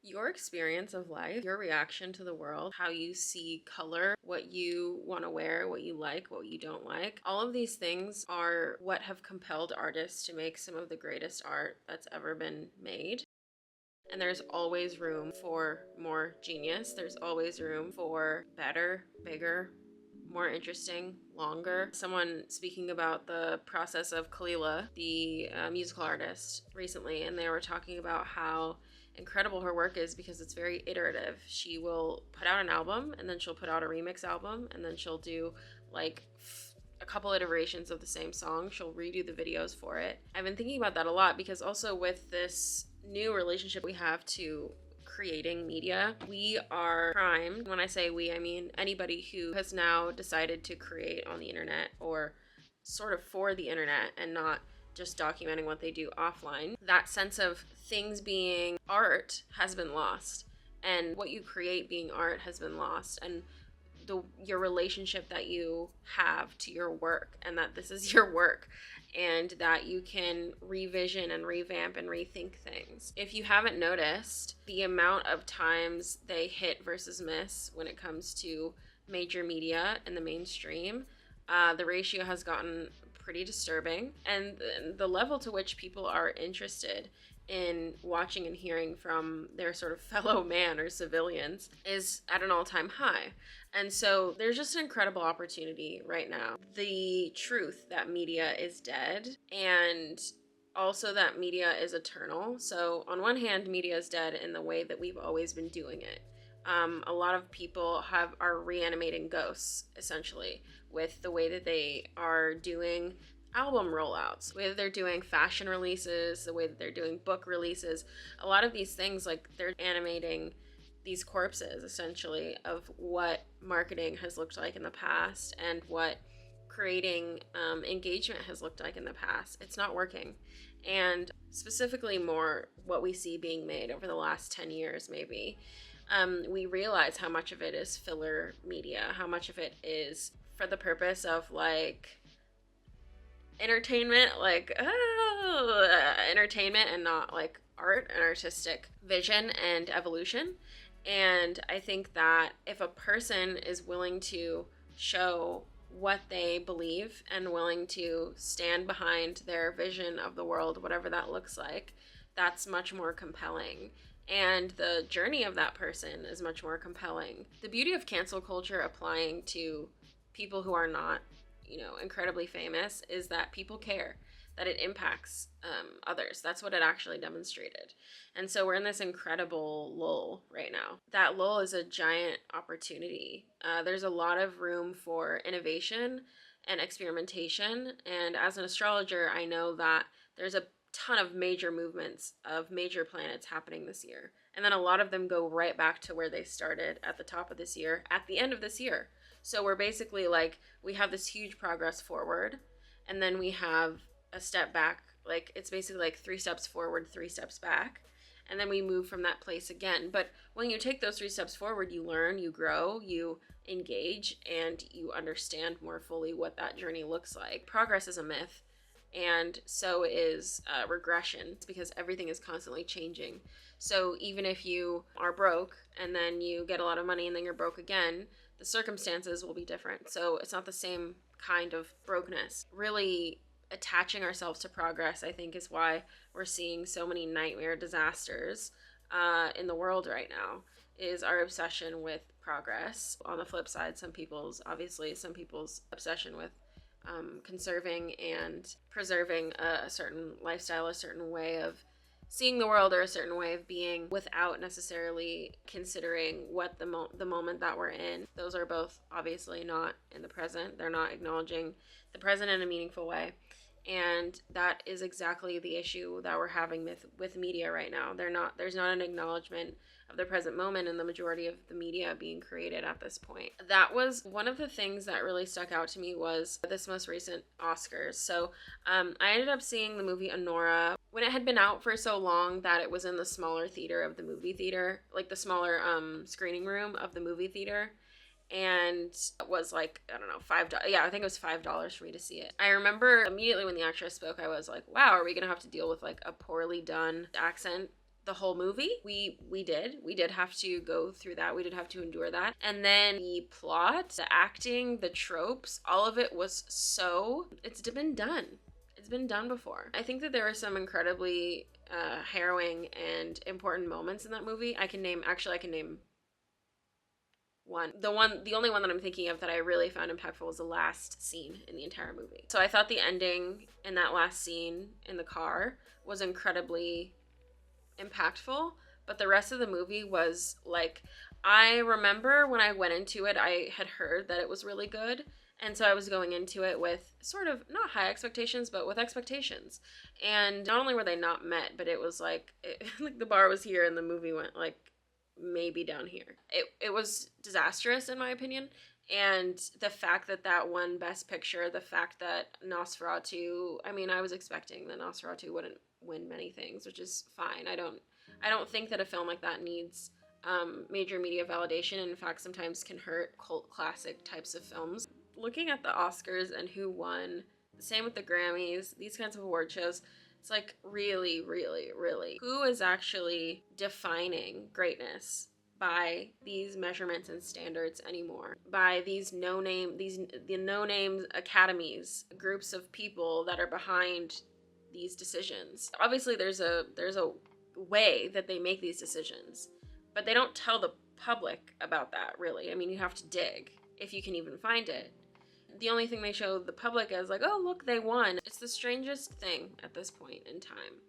Your experience of life, your reaction to the world, how you see color, what you want to wear, what you like, what you don't like. All of these things are what have compelled artists to make some of the greatest art that's ever been made. And there's always room for more genius. There's always room for better, bigger, more interesting, longer. Someone speaking about the process of Kalila, the musical artist, recently, and they were talking about how incredible her work is because it's very iterative. She will put out an album and then she'll put out a remix album and then she'll do like a couple iterations of the same song. She'll redo the videos for it. I've been thinking about that a lot because also with this new relationship we have to creating media, we are primed. When I say we, I mean anybody who has now decided to create on the internet or sort of for the internet and not just documenting what they do offline. That sense of things being art has been lost, and what you create being art has been lost, and your relationship that you have to your work, and that this is your work, and that you can revision and revamp and rethink things. If you haven't noticed, the amount of times they hit versus miss when it comes to major media and the mainstream, the ratio has gotten pretty disturbing. And the level to which people are interested in watching and hearing from their sort of fellow man or civilians is at an all-time high. And so there's just an incredible opportunity right now. The truth that media is dead, and also that media is eternal. So on one hand, media is dead in the way that we've always been doing it. A lot of people are reanimating ghosts, essentially, with the way that they are doing album rollouts, the way that they're doing fashion releases, the way that they're doing book releases. A lot of these things, like, they're animating these corpses, essentially, of what marketing has looked like in the past and what creating engagement has looked like in the past. It's not working. And specifically more what we see being made over the last 10 years, maybe. We realize how much of it is filler media, how much of it is for the purpose of, like, entertainment, entertainment, and not like art and artistic vision and evolution. And I think that if a person is willing to show what they believe and willing to stand behind their vision of the world, whatever that looks like, that's much more compelling. And the journey of that person is much more compelling. The beauty of cancel culture applying to people who are not, incredibly famous is that people care, that it impacts others. That's what it actually demonstrated. And so we're in this incredible lull right now. That lull is a giant opportunity. There's a lot of room for innovation and experimentation. And as an astrologer, I know that there's a ton of major movements of major planets happening this year. And then a lot of them go right back to where they started at the top of this year, at the end of this year. So we're basically like, we have this huge progress forward, and then we have a step back. Like, it's basically like 3 steps forward, 3 steps back, and then we move from that place again. But when you take those 3 steps forward, you learn, you grow, you engage, and you understand more fully what that journey looks like. Progress is a myth, and so is regression. It's because everything is constantly changing. So even if you are broke and then you get a lot of money and then you're broke again, the circumstances will be different. So it's not the same kind of brokenness. Really attaching ourselves to progress, I think, is why we're seeing so many nightmare disasters in the world right now, is our obsession with progress. On the flip side, some people's obsession with conserving and preserving a certain lifestyle, a certain way of seeing the world, or a certain way of being, without necessarily considering what the moment that we're in. Those are both obviously not in the present. They're not acknowledging the present in a meaningful way. And that is exactly the issue that we're having with media right now. There's not an acknowledgement of the present moment in the majority of the media being created at this point. That was one of the things that really stuck out to me, was this most recent Oscars. So I ended up seeing the movie Anora when it had been out for so long that it was in the smaller theater of the movie theater, like the smaller screening room of the movie theater. And it was like, I don't know, $5. Yeah, I think it was $5 for me to see it. I remember immediately when the actress spoke, I was like, wow, are we gonna have to deal with like a poorly done accent the whole movie. We did have to go through that. We did have to endure that. And then the plot, the acting, the tropes, all of it was so, it's been done. It's been done before. I think that there were some incredibly harrowing and important moments in that movie. I can name one. The only one that I'm thinking of that I really found impactful was the last scene in the entire movie. So I thought the ending in that last scene in the car was incredibly impactful, but the rest of the movie was like, I remember when I went into it, I had heard that it was really good, and so I was going into it with sort of not high expectations, but with expectations. And not only were they not met, but it was like, like the bar was here and the movie went like maybe down here. It was disastrous in my opinion. And the fact that that won Best Picture, the fact that Nosferatu, I mean, I was expecting that Nosferatu wouldn't win many things, which is fine. I don't think that a film like that needs major media validation. In fact, sometimes can hurt cult classic types of films. Looking at the Oscars and who won, same with the Grammys, these kinds of award shows, it's like really, really, really, who is actually defining greatness by these measurements and standards anymore? By these the no-name academies, groups of people that are behind these decisions. Obviously, there's a way that they make these decisions, but they don't tell the public about that, really. I mean, you have to dig if you can even find it. The only thing they show the public is like, oh, look, they won. It's the strangest thing at this point in time.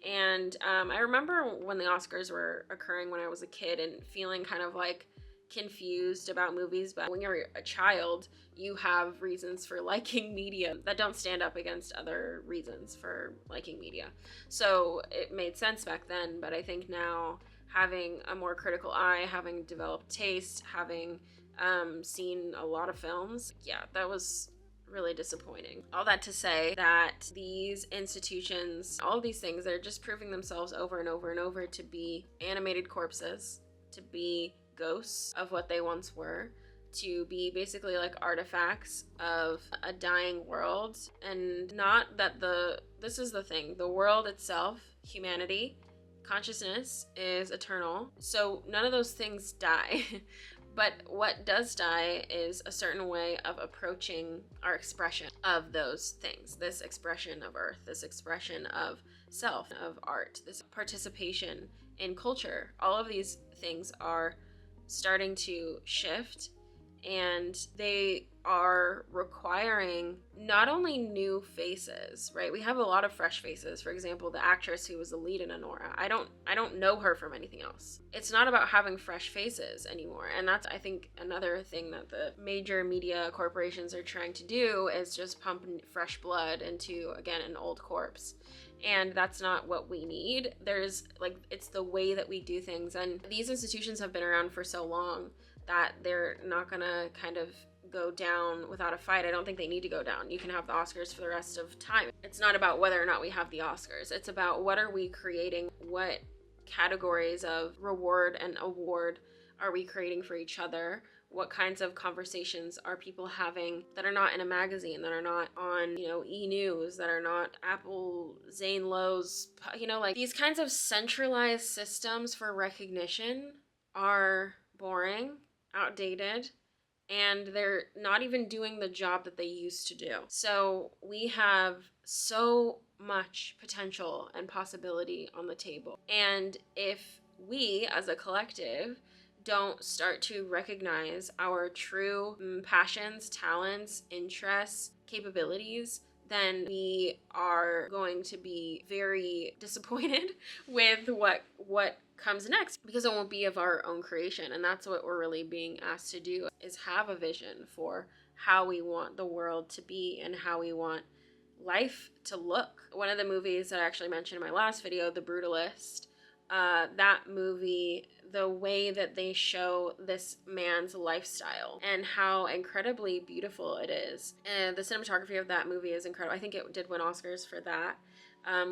And I remember when the Oscars were occurring when I was a kid and feeling kind of like confused about movies. But when you're a child, you have reasons for liking media that don't stand up against other reasons for liking media. So it made sense back then. But I think now, having a more critical eye, having developed taste, having seen a lot of films, yeah, that was really disappointing. All that to say that these institutions, all of these things, they're just proving themselves over and over and over to be animated corpses, to be ghosts of what they once were, to be basically like artifacts of a dying world. And not that this is the thing, the world itself, humanity, consciousness is eternal, so none of those things die. But what does die is a certain way of approaching our expression of those things. This expression of earth, this expression of self, of art, this participation in culture. All of these things are starting to shift, and they are requiring not only new faces, right? We have a lot of fresh faces. For example, the actress who was the lead in Anora. I don't know her from anything else. It's not about having fresh faces anymore. And that's, I think, another thing that the major media corporations are trying to do is just pump fresh blood into, again, an old corpse. And that's not what we need. There's like, it's the way that we do things. And these institutions have been around for so long that they're not gonna kind of go down without a fight. I don't think they need to go down. You can have the Oscars for the rest of time. It's not about whether or not we have the Oscars. It's about what are we creating, what categories of reward and award are we creating for each other, what kinds of conversations are people having that are not in a magazine, that are not on, E-News, that are not Apple, Zane Lowe's, like these kinds of centralized systems for recognition are boring, outdated, and they're not even doing the job that they used to do. So we have so much potential and possibility on the table. And if we, as a collective, don't start to recognize our true passions, talents, interests, capabilities, then we are going to be very disappointed with what comes next, because it won't be of our own creation. And that's what we're really being asked to do, is have a vision for how we want the world to be and how we want life to look. One of the movies that I actually mentioned in my last video, The Brutalist, that movie, the way that they show this man's lifestyle and how incredibly beautiful it is. And the cinematography of that movie is incredible. I think it did win Oscars for that,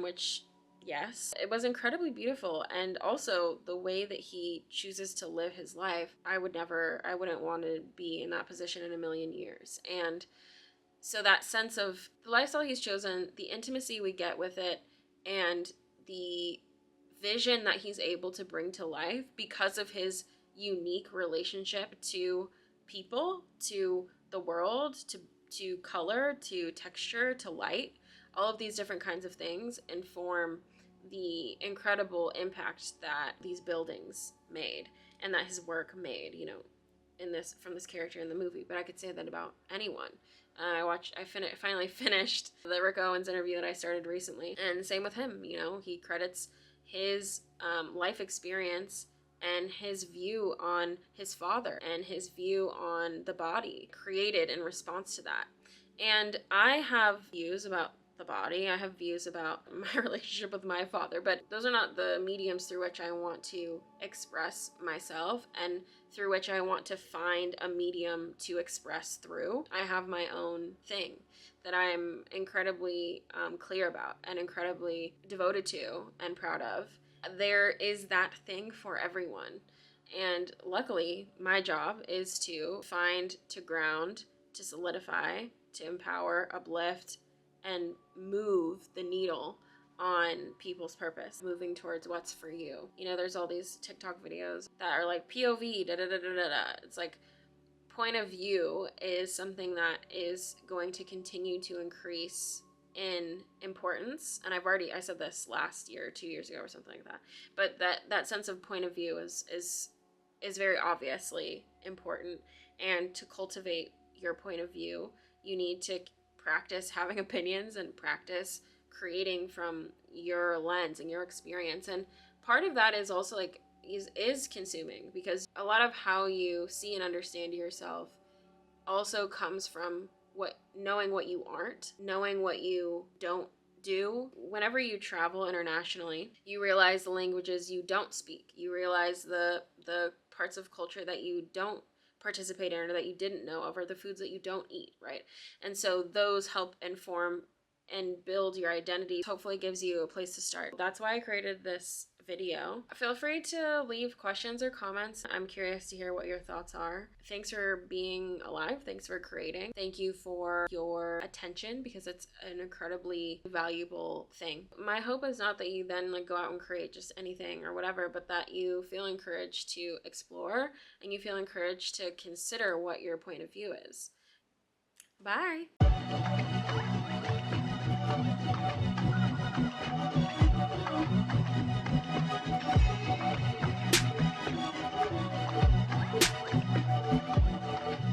which, yes, it was incredibly beautiful. And also the way that he chooses to live his life, I wouldn't want to be in that position in a million years. And so that sense of the lifestyle he's chosen, the intimacy we get with it, and the vision that he's able to bring to life because of his unique relationship to people, to the world, to color, to texture, to light. All of these different kinds of things inform the incredible impact that these buildings made and that his work made, you know, in this, from this character in the movie. But I could say that about anyone. I finally finished the Rick Owens interview that I started recently, and same with him. You know, he credits his life experience and his view on his father and his view on the body created in response to that. And I have views about the body. I have views about my relationship with my father, but those are not the mediums through which I want to express myself and through which I want to find a medium to express through. I have my own thing that I'm incredibly clear about and incredibly devoted to and proud of. There is that thing for everyone. And luckily, my job is to find, to ground, to solidify, to empower, uplift, and move the needle on people's purpose, moving towards what's for you. You know, there's all these TikTok videos that are like POV, da da da da da da. It's like point of view is something that is going to continue to increase in importance. And I said this last year, 2 years ago or something like that. But that sense of point of view is very obviously important. And to cultivate your point of view, you need to practice having opinions and practice creating from your lens and your experience. And part of that is also like is consuming, because a lot of how you see and understand yourself also comes from knowing what you aren't, knowing what you don't do. Whenever you travel internationally, you realize the languages you don't speak. You realize the parts of culture that you don't participate in or that you didn't know of, or the foods that you don't eat, right? And so those help inform and build your identity. Hopefully gives you a place to start. That's why I created this video. Feel free to leave questions or comments. I'm curious to hear what your thoughts are. Thanks for being alive. Thanks for creating. Thank you for your attention, because it's an incredibly valuable thing. My hope is not that you then like go out and create just anything or whatever, but that you feel encouraged to explore and you feel encouraged to consider what your point of view is. Bye.